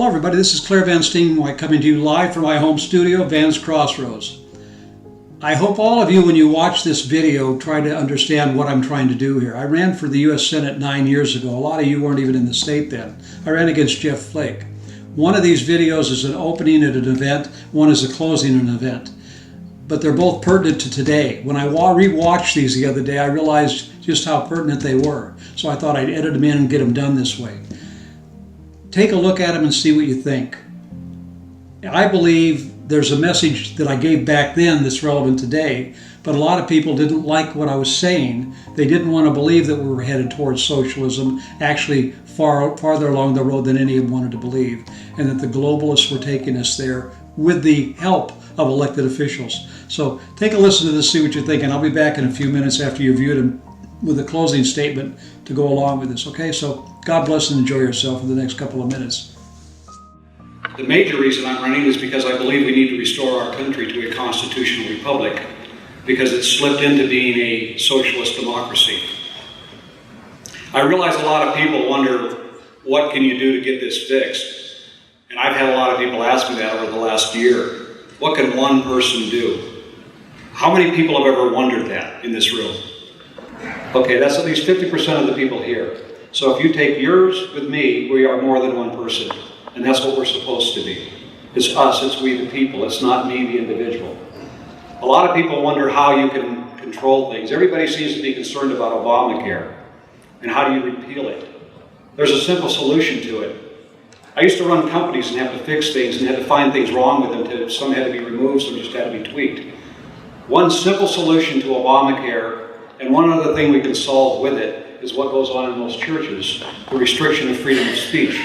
Hello everybody, this is Claire Van Steenwyk coming to you live from my home studio, Van's Crossroads. I hope all of you, when you watch this video, try to understand what I'm trying to do here. I ran for the U.S. Senate 9 years ago. A lot of you weren't even in the state then. I ran against Jeff Flake. One of these videos is an opening at an event, one is a closing an event. But they're both pertinent to today. When I re-watched these the other day, I realized just how pertinent they were. So I thought I'd edit them in and get them done this way. Take a look at them and see what you think. I believe there's a message that I gave back then that's relevant today, but a lot of people didn't like what I was saying. They didn't want to believe that we were headed towards socialism, actually farther along the road than any of them wanted to believe, and that the globalists were taking us there with the help of elected officials. So take a listen to this, see what you think, and I'll be back in a few minutes after you've viewed them with a closing statement to go along with this, okay? So God bless and enjoy yourself for the next couple of minutes. The major reason I'm running is because I believe we need to restore our country to a constitutional republic because it's slipped into being a socialist democracy. I realize a lot of people wonder, what can you do to get this fixed? And I've had a lot of people ask me that over the last year. What can one person do? How many people have ever wondered that in this room? Okay, that's at least 50% of the people here. So if you take yours with me, we are more than one person. And that's what we're supposed to be. It's us, it's we the people, it's not me the individual. A lot of people wonder how you can control things. Everybody seems to be concerned about Obamacare. And how do you repeal it? There's a simple solution to it. I used to run companies and have to fix things and had to find things wrong with them. Some had to be removed, some just had to be tweaked. One simple solution to Obamacare, and one other thing we can solve with it, is what goes on in those churches, the restriction of freedom of speech.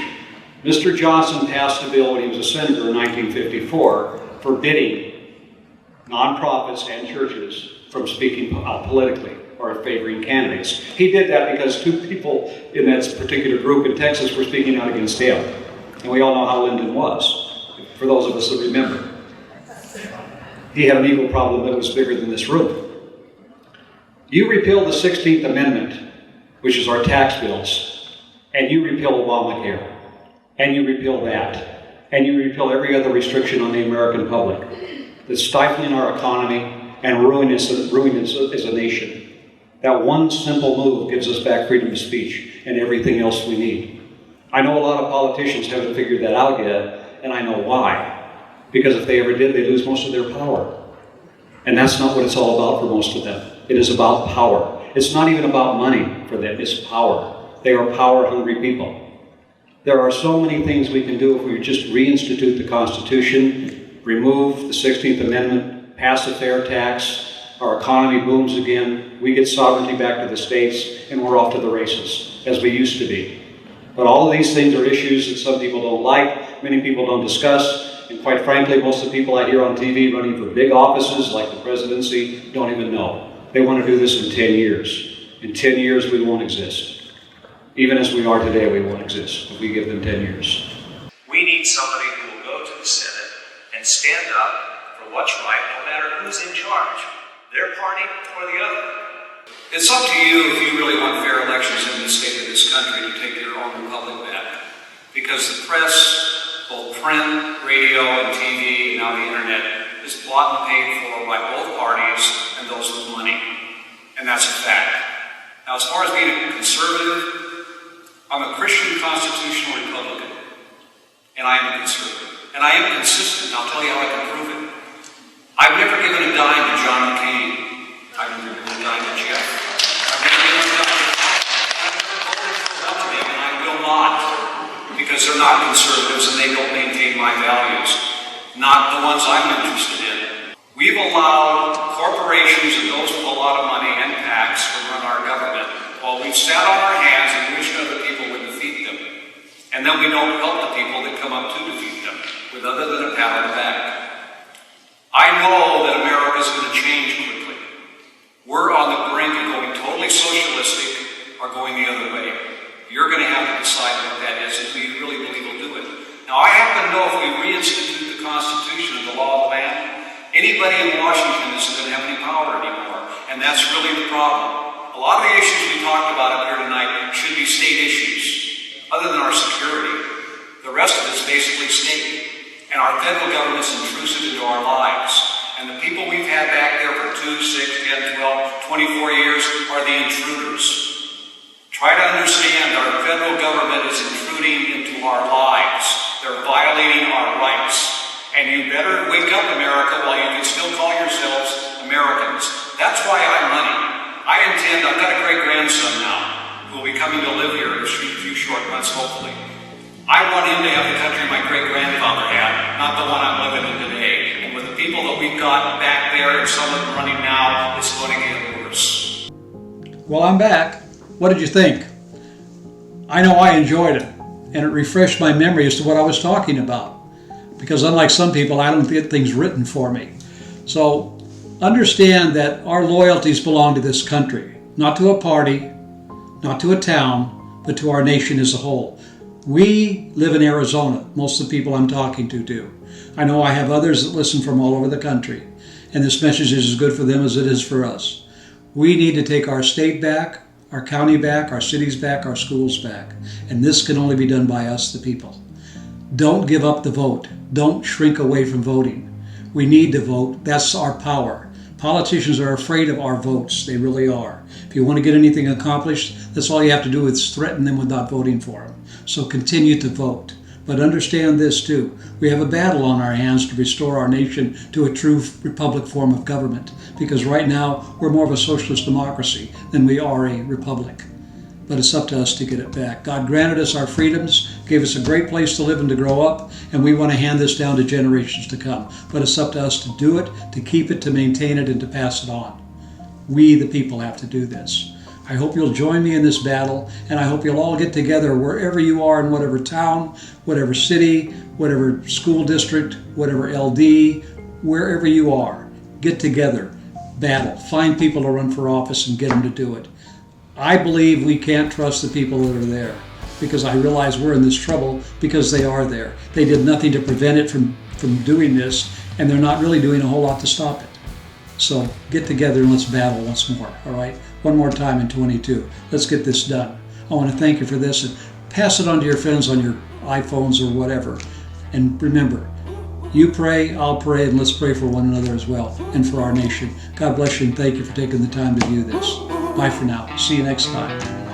Mr. Johnson passed a bill when he was a senator in 1954 forbidding nonprofits and churches from speaking politically or favoring candidates. He did that because two people in that particular group in Texas were speaking out against him. And we all know how Lyndon was, for those of us that remember. He had an evil problem that was bigger than this room. You repeal the 16th Amendment, which is our tax bills, and you repeal Obamacare, and you repeal that, and you repeal every other restriction on the American public that's stifling our economy and ruining us as a nation. That one simple move gives us back freedom of speech and everything else we need. I know a lot of politicians haven't figured that out yet, and I know why. Because if they ever did, they'd lose most of their power. And that's not what it's all about for most of them. It is about power. It's not even about money for them, it's power. They are power-hungry people. There are so many things we can do if we just reinstitute the Constitution, remove the 16th Amendment, pass a fair tax, our economy booms again, we get sovereignty back to the states, and we're off to the races, as we used to be. But all of these things are issues that some people don't like, many people don't discuss, and quite frankly, most of the people I hear on TV running for big offices like the presidency don't even know. They want to do this in 10 years. In 10 years, we won't exist. Even as we are today, we won't exist if we give them 10 years. We need somebody who will go to the Senate and stand up for what's right, no matter who's in charge, their party or the other. It's up to you if you really want fair elections in the state of this country to take your own republic back. Because the press, both print, radio, and TV, and now the internet, is bought and paid for by both parties and those with money. And that's a fact. Now, as far as being a conservative, I'm a Christian constitutional Republican. And I am a conservative. And I am consistent, and I'll tell you how I can prove it. I've never given a dime to John McCain. I've never given a dime to Jeff. I've never given a dime to Trump. I've never voted for one of them, and I will not. Because they're not conservatives and they don't maintain my values. Not the ones I'm interested in. We've allowed corporations and those with a lot of money and PACs to run our government while we've sat on our hands and wished other people would defeat them. And then we don't help the people that come up to defeat them with other than a pat on the back. I know that America's going to change quickly. We're on the brink of going totally socialistic or going the other way. You're going to have to decide what that is and who you really believe will do it. Now, I happen to know if we reinstitute the Constitution and the law of the land, anybody in Washington isn't going to have any power anymore. And that's really the problem. A lot of the issues we talked about up here tonight should be state issues, other than our security. The rest of it's basically state. And our federal government's intrusive into our lives. And the people we've had back there for 2, 6, 10, 12, 24 years are the intruders. Try to understand our federal government is intruding into our lives. They're violating our rights. And you better wake up, America, while you can still call yourselves Americans. That's why I'm running. I've got a great-grandson now who will be coming to live here in a few short months, hopefully. I want him to have the country my great-grandfather had, not the one I'm living in today. And with the people that we've got back there and some of them running now, it's going to get worse. Well, I'm back. What did you think? I know I enjoyed it, and it refreshed my memory as to what I was talking about. Because unlike some people, I don't get things written for me. So understand that our loyalties belong to this country, not to a party, not to a town, but to our nation as a whole. We live in Arizona. Most of the people I'm talking to do. I know I have others that listen from all over the country, and this message is as good for them as it is for us. We need to take our state back, our county back, our cities back, our schools back, and this can only be done by us, the people. Don't give up the vote. Don't shrink away from voting. We need to vote. That's our power. Politicians are afraid of our votes. They really are. If you want to get anything accomplished, that's all you have to do is threaten them with not voting for them. So continue to vote. But understand this too. We have a battle on our hands to restore our nation to a true republic form of government. Because right now, we're more of a socialist democracy than we are a republic. But it's up to us to get it back. God granted us our freedoms, gave us a great place to live and to grow up, and we want to hand this down to generations to come. But it's up to us to do it, to keep it, to maintain it, and to pass it on. We, the people, have to do this. I hope you'll join me in this battle, and I hope you'll all get together wherever you are in whatever town, whatever city, whatever school district, whatever LD, wherever you are. Get together, battle, find people to run for office and get them to do it. I believe we can't trust the people that are there because I realize we're in this trouble because they are there. They did nothing to prevent it from doing this, and they're not really doing a whole lot to stop it. So get together and let's battle once more, all right? One more time in 22. Let's get this done. I want to thank you for this and pass it on to your friends on your iPhones or whatever. And remember, you pray, I'll pray, and let's pray for one another as well and for our nation. God bless you and thank you for taking the time to view this. Bye for now. See you next time.